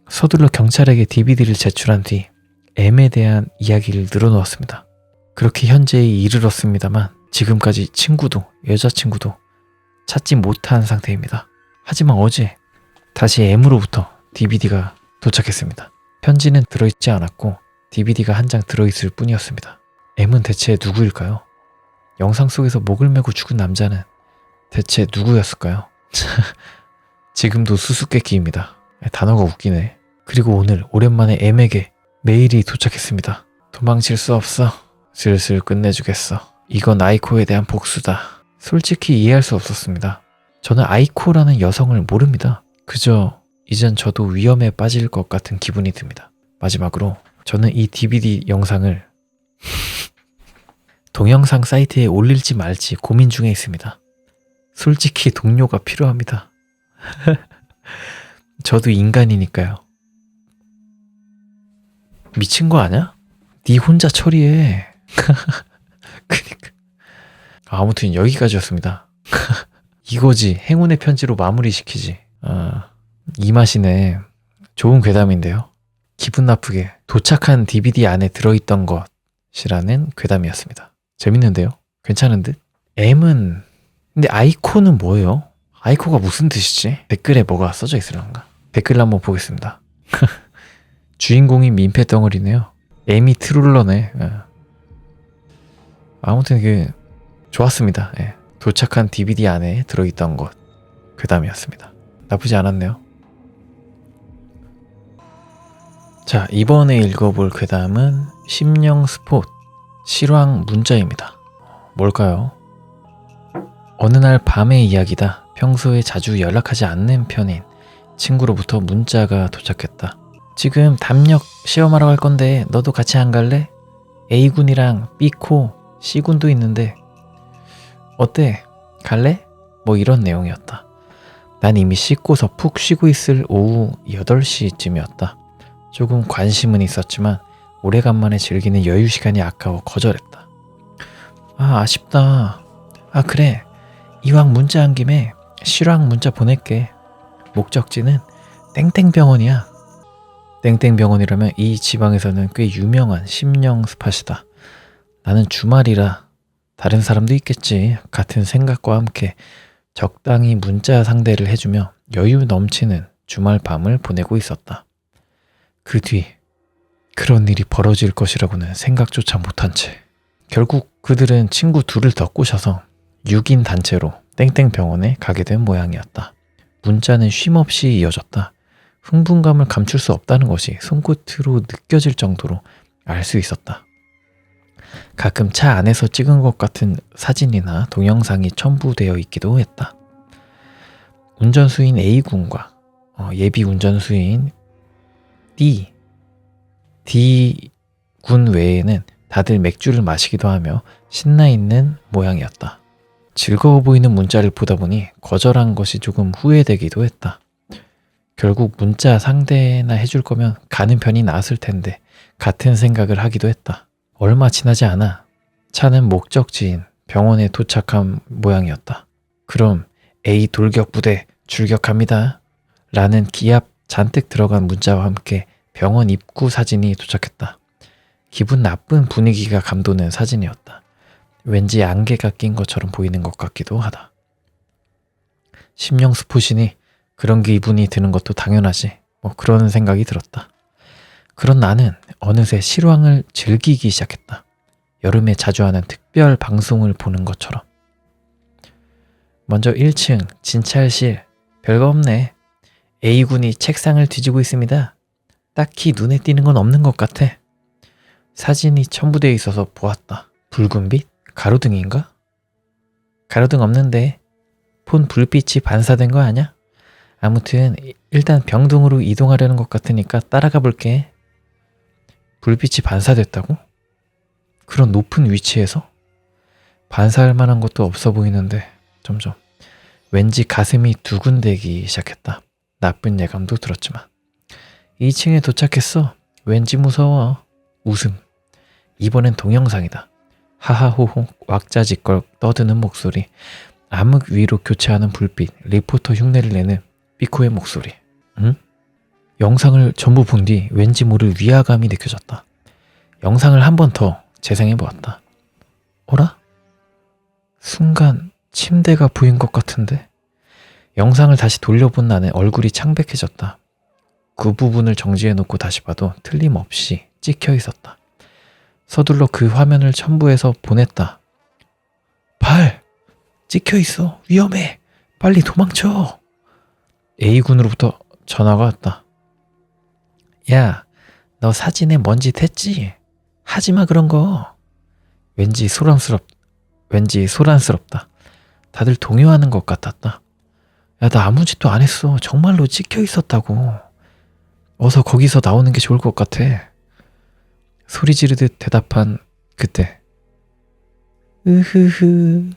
서둘러 경찰에게 DVD를 제출한 뒤 M에 대한 이야기를 늘어놓았습니다. 그렇게 현재에 이르렀습니다만 지금까지 친구도 여자친구도 찾지 못한 상태입니다. 하지만 어제 다시 M으로부터 DVD가 도착했습니다. 편지는 들어있지 않았고 DVD가 한 장 들어있을 뿐이었습니다. M은 대체 누구일까요? 영상 속에서 목을 메고 죽은 남자는 대체 누구였을까요? 지금도 수수께끼입니다. 단어가 웃기네. 그리고 오늘 오랜만에 M에게 메일이 도착했습니다. 도망칠 수 없어. 슬슬 끝내주겠어. 이건 아이코에 대한 복수다. 솔직히 이해할 수 없었습니다. 저는 아이코라는 여성을 모릅니다. 그저 이젠 저도 위험에 빠질 것 같은 기분이 듭니다. 마지막으로 저는 이 DVD 영상을 동영상 사이트에 올릴지 말지 고민 중에 있습니다. 솔직히 동료가 필요합니다. 저도 인간이니까요. 미친 거 아냐? 네 혼자 처리해. 그니까. 아무튼 여기까지였습니다. 이거지. 행운의 편지로 마무리시키지. 이 맛이네. 좋은 괴담인데요. 기분 나쁘게 도착한 DVD 안에 들어있던 것이라는 괴담이었습니다. 재밌는데요? 괜찮은 듯? M은 근데 아이코는 뭐예요? 아이코가 무슨 뜻이지? 댓글에 뭐가 써져 있으려는가? 댓글 한번 보겠습니다. 주인공이 민폐 덩어리네요. M이 트롤러네. 아무튼 좋았습니다. 도착한 DVD 안에 들어있던 것 괴담이었습니다. 나쁘지 않았네요. 자, 이번에 읽어볼 괴담은 심령 스폿 실황 문자입니다. 뭘까요? 어느 날 밤의 이야기다. 평소에 자주 연락하지 않는 편인 친구로부터 문자가 도착했다. 지금 담력 시험하러 갈 건데 너도 같이 안 갈래? A군이랑 B코, C군도 있는데 어때? 갈래? 뭐 이런 내용이었다. 난 이미 씻고서 푹 쉬고 있을 오후 8시쯤이었다. 조금 관심은 있었지만 오래간만에 즐기는 여유 시간이 아까워 거절했다. 아쉽다. 그래. 이왕 문자한 김에 실황 문자 보낼게. 목적지는 땡땡병원이야. 땡땡병원이라면 이 지방에서는 꽤 유명한 심령 스팟이다. 나는 주말이라 다른 사람도 있겠지. 같은 생각과 함께 적당히 문자 상대를 해주며 여유 넘치는 주말 밤을 보내고 있었다. 그 뒤 그런 일이 벌어질 것이라고는 생각조차 못한 채 결국 그들은 친구 둘을 더 꼬셔서 6인 단체로 땡땡병원에 가게 된 모양이었다. 문자는 쉼없이 이어졌다. 흥분감을 감출 수 없다는 것이 손끝으로 느껴질 정도로 알 수 있었다. 가끔 차 안에서 찍은 것 같은 사진이나 동영상이 첨부되어 있기도 했다. 운전수인 A군과 예비 운전수인 D군 외에는 다들 맥주를 마시기도 하며 신나 있는 모양이었다. 즐거워 보이는 문자를 보다 보니 거절한 것이 조금 후회되기도 했다. 결국 문자 상대나 해줄 거면 가는 편이 나았을 텐데 같은 생각을 하기도 했다. 얼마 지나지 않아 차는 목적지인 병원에 도착한 모양이었다. 그럼 A 돌격부대 출격합니다. 라는 기합 잔뜩 들어간 문자와 함께 병원 입구 사진이 도착했다. 기분 나쁜 분위기가 감도는 사진이었다. 왠지 안개가 낀 것처럼 보이는 것 같기도 하다. 심령 스폿이니 그런 기분이 드는 것도 당연하지. 그런 생각이 들었다. 그런 나는 어느새 실황을 즐기기 시작했다. 여름에 자주 하는 특별 방송을 보는 것처럼. 먼저 1층 진찰실. 별거 없네. A군이 책상을 뒤지고 있습니다. 딱히 눈에 띄는 건 없는 것 같아. 사진이 첨부되어 있어서 보았다. 붉은 빛? 가로등인가? 가로등 없는데 폰 불빛이 반사된 거 아냐? 아무튼 일단 병동으로 이동하려는 것 같으니까 따라가 볼게. 불빛이 반사됐다고? 그런 높은 위치에서? 반사할 만한 것도 없어 보이는데 점점 왠지 가슴이 두근대기 시작했다. 나쁜 예감도 들었지만 2층에 도착했어. 왠지 무서워. 웃음. 이번엔 동영상이다. 하하호호 왁자지껄 떠드는 목소리. 암흑 위로 교체하는 불빛, 리포터 흉내를 내는 삐코의 목소리. 응? 영상을 전부 본 뒤 왠지 모를 위화감이 느껴졌다. 영상을 한 번 더 재생해 보았다. 어라? 순간 침대가 보인 것 같은데? 영상을 다시 돌려본 나는 얼굴이 창백해졌다. 그 부분을 정지해 놓고 다시 봐도 틀림없이 찍혀 있었다. 서둘러 그 화면을 첨부해서 보냈다. 발! 찍혀 있어. 위험해. 빨리 도망쳐. A군으로부터 전화가 왔다. 야, 너 사진에 뭔 짓 했지? 하지마 그런 거. 왠지 소란스럽다. 다들 동요하는 것 같았다. 야, 나 아무 짓도 안 했어. 정말로 찍혀 있었다고. 어서 거기서 나오는 게 좋을 것 같아. 소리 지르듯 대답한 그때. 으흐흐.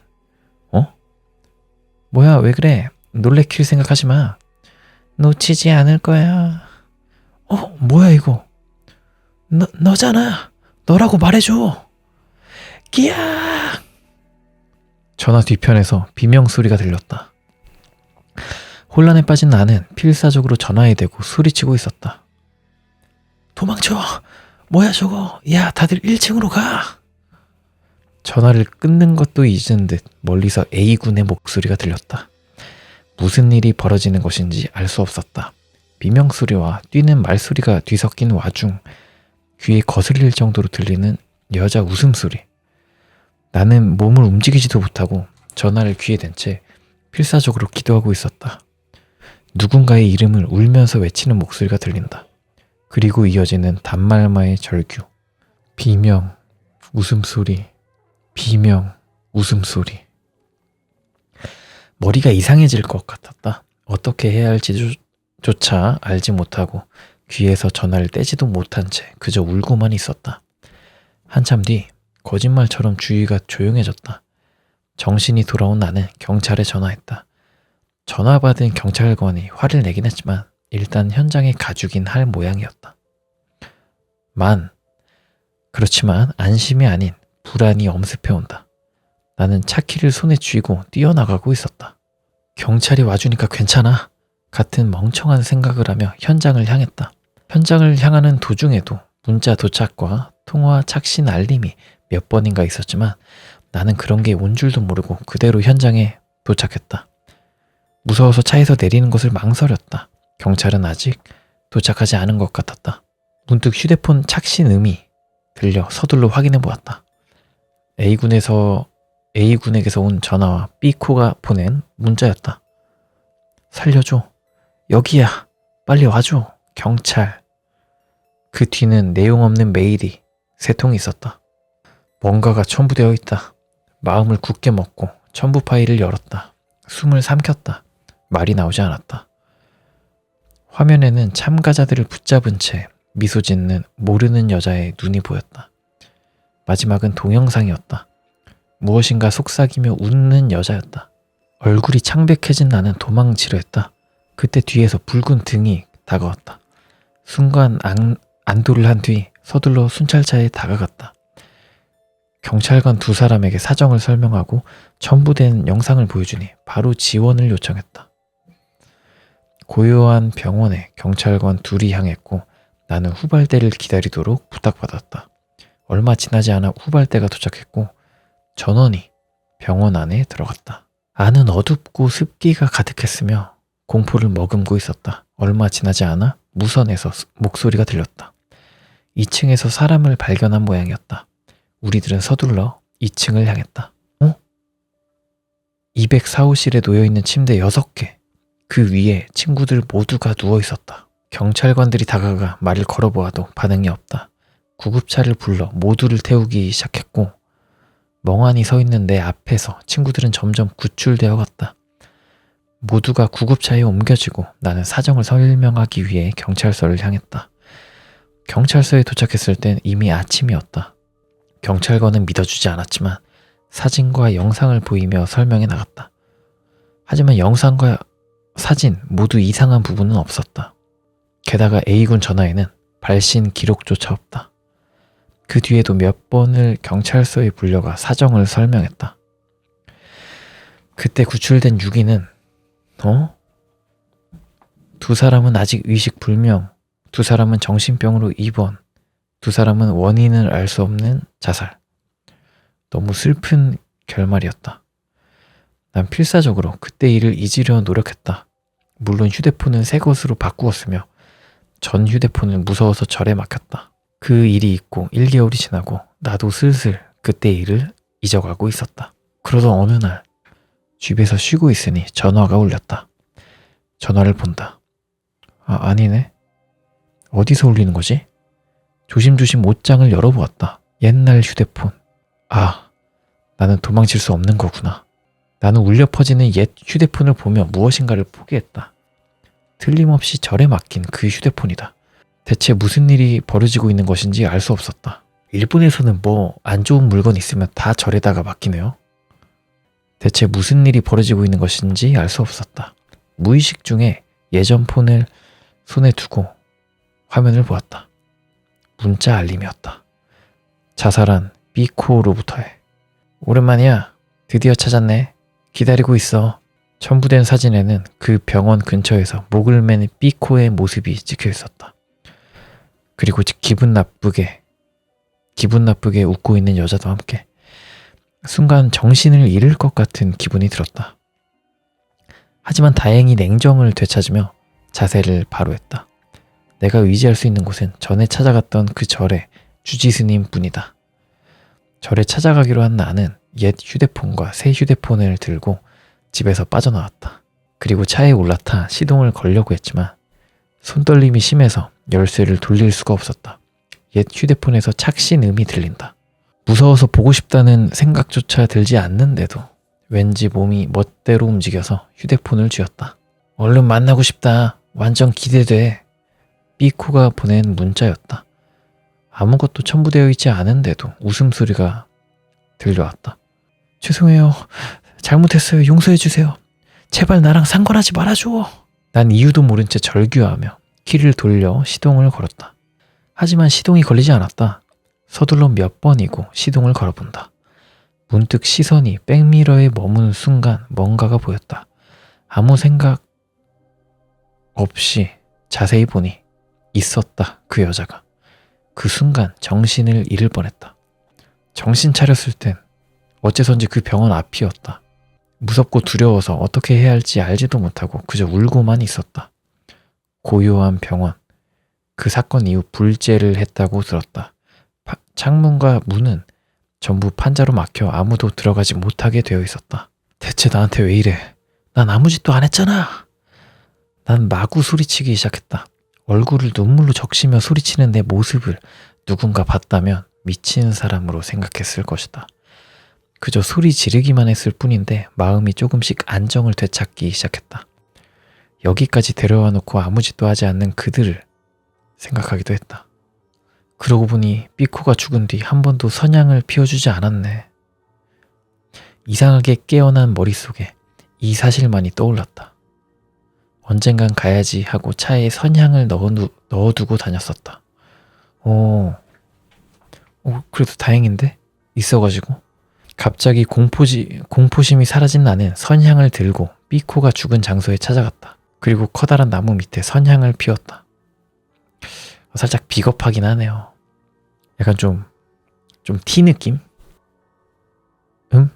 어? 뭐야, 왜 그래? 놀래킬 생각하지 마. 놓치지 않을 거야. 뭐야 이거? 너잖아. 너라고 말해줘. 끼야! 전화 뒤편에서 비명 소리가 들렸다. 혼란에 빠진 나는 필사적으로 전화에 대고 소리치고 있었다. 도망쳐! 뭐야 저거? 야, 다들 1층으로 가! 전화를 끊는 것도 잊은 듯 멀리서 A군의 목소리가 들렸다. 무슨 일이 벌어지는 것인지 알 수 없었다. 비명소리와 뛰는 말소리가 뒤섞인 와중 귀에 거슬릴 정도로 들리는 여자 웃음소리. 나는 몸을 움직이지도 못하고 전화를 귀에 댄 채 필사적으로 기도하고 있었다. 누군가의 이름을 울면서 외치는 목소리가 들린다. 그리고 이어지는 단말마의 절규. 비명, 웃음소리, 비명, 웃음소리. 머리가 이상해질 것 같았다. 어떻게 해야 할지조차 알지 못하고 귀에서 전화를 떼지도 못한 채 그저 울고만 있었다. 한참 뒤 거짓말처럼 주위가 조용해졌다. 정신이 돌아온 나는 경찰에 전화했다. 전화 받은 경찰관이 화를 내긴 했지만 일단 현장에 가주긴 할 모양이었다. 그렇지만 안심이 아닌 불안이 엄습해온다. 나는 차키를 손에 쥐고 뛰어나가고 있었다. 경찰이 와주니까 괜찮아. 같은 멍청한 생각을 하며 현장을 향했다. 현장을 향하는 도중에도 문자 도착과 통화 착신 알림이 몇 번인가 있었지만 나는 그런 게 온 줄도 모르고 그대로 현장에 도착했다. 무서워서 차에서 내리는 것을 망설였다. 경찰은 아직 도착하지 않은 것 같았다. 문득 휴대폰 착신 음이 들려 서둘러 확인해 보았다. A군에게서 온 전화와 B코가 보낸 문자였다. 살려줘. 여기야. 빨리 와줘. 경찰. 그 뒤는 내용 없는 메일이 3통이 있었다. 뭔가가 첨부되어 있다. 마음을 굳게 먹고 첨부 파일을 열었다. 숨을 삼켰다. 말이 나오지 않았다. 화면에는 참가자들을 붙잡은 채 미소 짓는 모르는 여자의 눈이 보였다. 마지막은 동영상이었다. 무엇인가 속삭이며 웃는 여자였다. 얼굴이 창백해진 나는 도망치려 했다. 그때 뒤에서 붉은 등이 다가왔다. 순간 안도를 한 뒤 서둘러 순찰차에 다가갔다. 경찰관 2사람에게 사정을 설명하고 첨부된 영상을 보여주니 바로 지원을 요청했다. 고요한 병원에 경찰관 2이 향했고 나는 후발대를 기다리도록 부탁받았다. 얼마 지나지 않아 후발대가 도착했고 전원이 병원 안에 들어갔다. 안은 어둡고 습기가 가득했으며 공포를 머금고 있었다. 얼마 지나지 않아 무선에서 목소리가 들렸다. 2층에서 사람을 발견한 모양이었다. 우리들은 서둘러 2층을 향했다. 204호실에 놓여있는 침대 6개. 그 위에 친구들 모두가 누워있었다. 경찰관들이 다가가 말을 걸어보아도 반응이 없다. 구급차를 불러 모두를 태우기 시작했고 멍하니 서 있는 내 앞에서 친구들은 점점 구출되어 갔다. 모두가 구급차에 옮겨지고 나는 사정을 설명하기 위해 경찰서를 향했다. 경찰서에 도착했을 땐 이미 아침이었다. 경찰관은 믿어주지 않았지만 사진과 영상을 보이며 설명해 나갔다. 하지만 영상과 사진 모두 이상한 부분은 없었다. 게다가 A군 전화에는 발신 기록조차 없다. 그 뒤에도 몇 번을 경찰서에 불려가 사정을 설명했다. 그때 구출된 유기는 두 사람은 아직 의식 불명, 두 사람은 정신병으로 입원, 두 사람은 원인을 알 수 없는 자살. 너무 슬픈 결말이었다. 난 필사적으로 그때 일을 잊으려 노력했다. 물론 휴대폰은 새 것으로 바꾸었으며 전 휴대폰은 무서워서 절에 맡겼다. 그 일이 있고 1개월이 지나고 나도 슬슬 그때 일을 잊어가고 있었다. 그러던 어느 날 집에서 쉬고 있으니 전화가 울렸다. 전화를 본다. 아니네. 어디서 울리는 거지? 조심조심 옷장을 열어보았다. 옛날 휴대폰. 나는 도망칠 수 없는 거구나. 나는 울려 퍼지는 옛 휴대폰을 보며 무엇인가를 포기했다. 틀림없이 절에 맡긴 그 휴대폰이다. 대체 무슨 일이 벌어지고 있는 것인지 알 수 없었다. 일본에서는 뭐 안 좋은 물건 있으면 다 절에다가 맡기네요. 대체 무슨 일이 벌어지고 있는 것인지 알 수 없었다. 무의식 중에 예전 폰을 손에 두고 화면을 보았다. 문자 알림이었다. 자살한 B코로부터의. 오랜만이야. 드디어 찾았네. 기다리고 있어. 첨부된 사진에는 그 병원 근처에서 목을 맨 B코의 모습이 찍혀 있었다. 그리고 기분 나쁘게 웃고 있는 여자도 함께. 순간 정신을 잃을 것 같은 기분이 들었다. 하지만 다행히 냉정을 되찾으며 자세를 바로 했다. 내가 의지할 수 있는 곳은 전에 찾아갔던 그 절의 주지스님 뿐이다. 절에 찾아가기로 한 나는 옛 휴대폰과 새 휴대폰을 들고 집에서 빠져나왔다. 그리고 차에 올라타 시동을 걸려고 했지만 손떨림이 심해서 열쇠를 돌릴 수가 없었다. 옛 휴대폰에서 착신음이 들린다. 무서워서 보고 싶다는 생각조차 들지 않는데도 왠지 몸이 멋대로 움직여서 휴대폰을 쥐었다. 얼른 만나고 싶다. 완전 기대돼. B코가 보낸 문자였다. 아무것도 첨부되어 있지 않은데도 웃음소리가 들려왔다. 죄송해요. 잘못했어요. 용서해주세요. 제발 나랑 상관하지 말아줘. 난 이유도 모른 채 절규하며 키를 돌려 시동을 걸었다. 하지만 시동이 걸리지 않았다. 서둘러 몇 번이고 시동을 걸어본다. 문득 시선이 백미러에 머무는 순간 뭔가가 보였다. 아무 생각 없이 자세히 보니 있었다. 그 여자가. 그 순간 정신을 잃을 뻔했다. 정신 차렸을 땐 어째선지 그 병원 앞이었다. 무섭고 두려워서 어떻게 해야 할지 알지도 못하고 그저 울고만 있었다. 고요한 병원. 그 사건 이후 불재를 했다고 들었다. 창문과 문은 전부 판자로 막혀 아무도 들어가지 못하게 되어 있었다. 대체 나한테 왜 이래? 난 아무 짓도 안 했잖아. 난 마구 소리치기 시작했다. 얼굴을 눈물로 적시며 소리치는 내 모습을 누군가 봤다면 미친 사람으로 생각했을 것이다. 그저 소리 지르기만 했을 뿐인데 마음이 조금씩 안정을 되찾기 시작했다. 여기까지 데려와 놓고 아무 짓도 하지 않는 그들을 생각하기도 했다. 그러고 보니 B코가 죽은 뒤 한 번도 선향을 피워주지 않았네. 이상하게 깨어난 머릿속에 이 사실만이 떠올랐다. 언젠간 가야지 하고 차에 선향을 넣어두고 다녔었다. 그래도 다행인데? 있어가지고. 갑자기 공포심이 사라진 나는 선향을 들고 B코가 죽은 장소에 찾아갔다. 그리고 커다란 나무 밑에 선향을 피웠다. 살짝 비겁하긴 하네요. 약간 좀 티 느낌?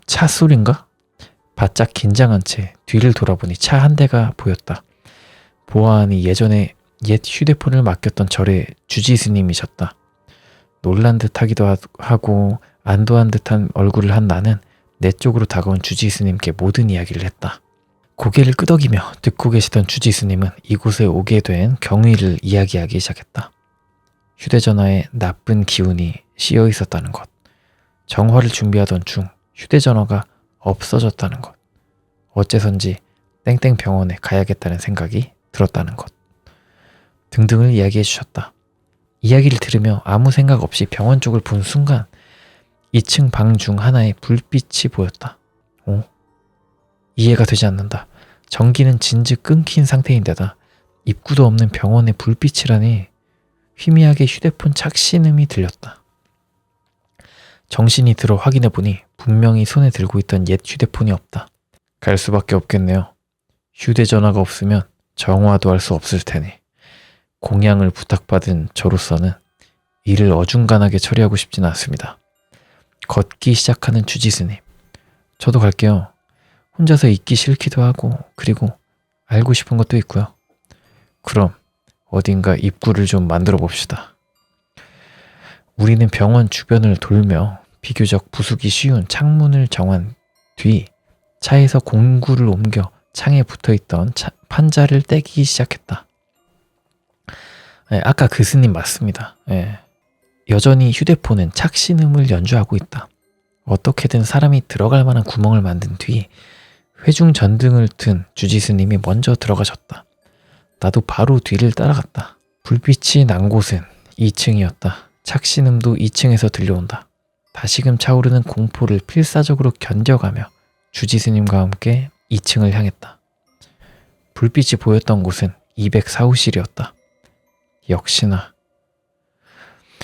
차 소린가? 바짝 긴장한 채 뒤를 돌아보니 차 한 대가 보였다. 보아하니 예전에 옛 휴대폰을 맡겼던 절의 주지스님이셨다. 놀란 듯하기도 하고 안도한 듯한 얼굴을 한 나는 내 쪽으로 다가온 주지스님께 모든 이야기를 했다. 고개를 끄덕이며 듣고 계시던 주지스님은 이곳에 오게 된 경위를 이야기하기 시작했다. 휴대전화에 나쁜 기운이 씌어 있었다는 것, 정화를 준비하던 중 휴대전화가 없어졌다는 것, 어째선지 땡땡 병원에 가야겠다는 생각이 들었다는 것 등등을 이야기해 주셨다. 이야기를 들으며 아무 생각 없이 병원 쪽을 본 순간 2층 방 중 하나에 불빛이 보였다. 이해가 되지 않는다. 전기는 진즉 끊긴 상태인데다 입구도 없는 병원의 불빛이라니. 희미하게 휴대폰 착신음이 들렸다. 정신이 들어 확인해보니 분명히 손에 들고 있던 옛 휴대폰이 없다. 갈 수밖에 없겠네요. 휴대전화가 없으면 정화도 할 수 없을 테니 공양을 부탁받은 저로서는 일을 어중간하게 처리하고 싶지는 않습니다. 걷기 시작하는 주지스님. 저도 갈게요. 혼자서 있기 싫기도 하고 그리고 알고 싶은 것도 있고요. 그럼 어딘가 입구를 좀 만들어 봅시다. 우리는 병원 주변을 돌며 비교적 부수기 쉬운 창문을 정한 뒤 차에서 공구를 옮겨 창에 붙어있던 판자를 떼기 시작했다. 아까 그 스님 맞습니다. 여전히 휴대폰은 착신음을 연주하고 있다. 어떻게든 사람이 들어갈 만한 구멍을 만든 뒤 회중 전등을 든 주지스님이 먼저 들어가셨다. 나도 바로 뒤를 따라갔다. 불빛이 난 곳은 2층이었다. 착신음도 2층에서 들려온다. 다시금 차오르는 공포를 필사적으로 견뎌가며 주지스님과 함께 2층을 향했다. 불빛이 보였던 곳은 204호실이었다. 역시나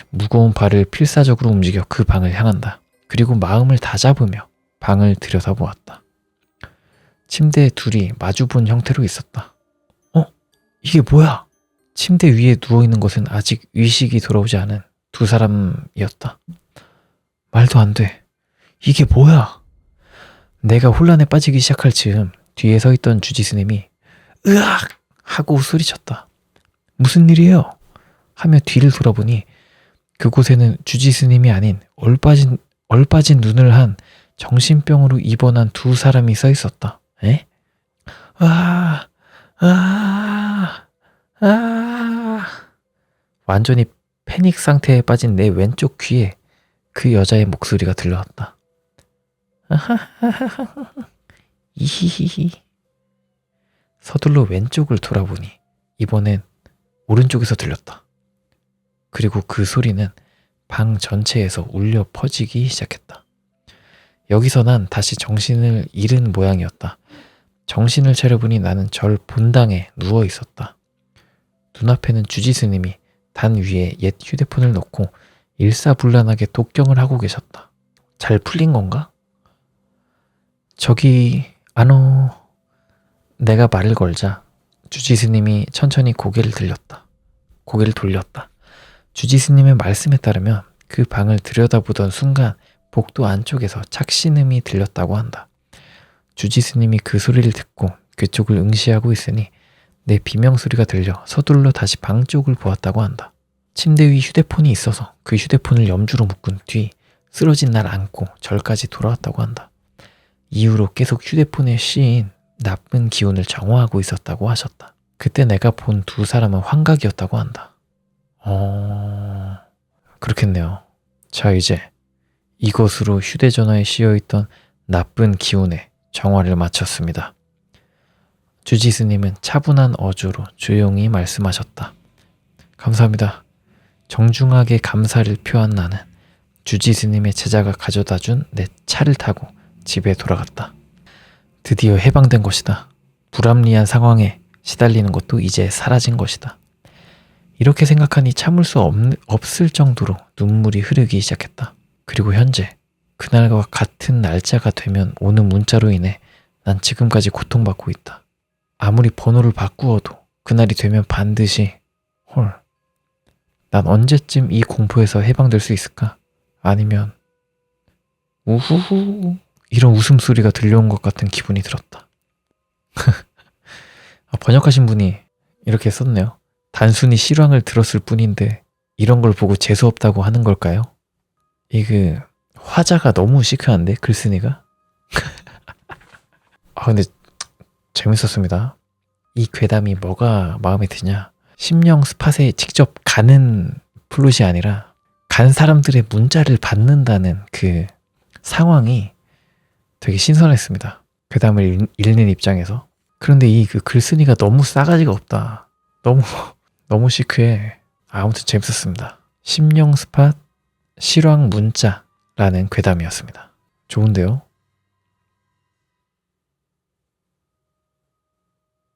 무거운 발을 필사적으로 움직여 그 방을 향한다. 그리고 마음을 다잡으며 방을 들여다보았다. 침대에 둘이 마주본 형태로 있었다. 이게 뭐야? 침대 위에 누워있는 것은 아직 의식이 돌아오지 않은 두 사람이었다. 말도 안 돼. 이게 뭐야? 내가 혼란에 빠지기 시작할 즈음 뒤에 서 있던 주지스님이 으악! 하고 소리쳤다. 무슨 일이에요? 하며 뒤를 돌아보니 그곳에는 주지스님이 아닌 얼빠진 눈을 한 정신병으로 입원한 두 사람이 서 있었다. 에? 완전히 패닉 상태에 빠진 내 왼쪽 귀에 그 여자의 목소리가 들려왔다. 이히히히. 서둘러 왼쪽을 돌아보니 이번엔 오른쪽에서 들렸다. 그리고 그 소리는 방 전체에서 울려 퍼지기 시작했다. 여기서 난 다시 정신을 잃은 모양이었다. 정신을 차려보니 나는 절 본당에 누워 있었다. 눈앞에는 주지스님이 단 위에 옛 휴대폰을 놓고 일사불란하게 독경을 하고 계셨다. 잘 풀린 건가? 내가 말을 걸자 주지스님이 천천히 고개를 돌렸다. 주지스님의 말씀에 따르면 그 방을 들여다보던 순간 복도 안쪽에서 착신음이 들렸다고 한다. 주지스님이 그 소리를 듣고 그쪽을 응시하고 있으니 내 비명소리가 들려 서둘러 다시 방 쪽을 보았다고 한다. 침대 위 휴대폰이 있어서 그 휴대폰을 염주로 묶은 뒤 쓰러진 날 안고 절까지 돌아왔다고 한다. 이후로 계속 휴대폰에 씌인 나쁜 기운을 정화하고 있었다고 하셨다. 그때 내가 본 두 사람은 환각이었다고 한다. 그렇겠네요. 자, 이제 이것으로 휴대전화에 씌어있던 나쁜 기운의 정화를 마쳤습니다. 주지스님은 차분한 어조로 조용히 말씀하셨다. 감사합니다. 정중하게 감사를 표한 나는 주지스님의 제자가 가져다준 내 차를 타고 집에 돌아갔다. 드디어 해방된 것이다. 불합리한 상황에 시달리는 것도 이제 사라진 것이다. 이렇게 생각하니 참을 수 없을 정도로 눈물이 흐르기 시작했다. 그리고 현재 그날과 같은 날짜가 되면 오는 문자로 인해 난 지금까지 고통받고 있다. 아무리 번호를 바꾸어도 그날이 되면 반드시 난 언제쯤 이 공포에서 해방될 수 있을까? 아니면 우후후 이런 웃음소리가 들려온 것 같은 기분이 들었다. 번역하신 분이 이렇게 썼네요. 단순히 실황을 들었을 뿐인데 이런 걸 보고 재수없다고 하는 걸까요? 화자가 너무 시크한데 글쓴이가? 근데 재밌었습니다. 이 괴담이 뭐가 마음에 드냐? 심령 스팟에 직접 가는 플롯이 아니라 간 사람들의 문자를 받는다는 그 상황이 되게 신선했습니다. 괴담을 읽는 입장에서. 그런데 그 글쓴이가 너무 싸가지가 없다. 너무 시크해. 아무튼 재밌었습니다. 심령 스팟 실황 문자라는 괴담이었습니다. 좋은데요?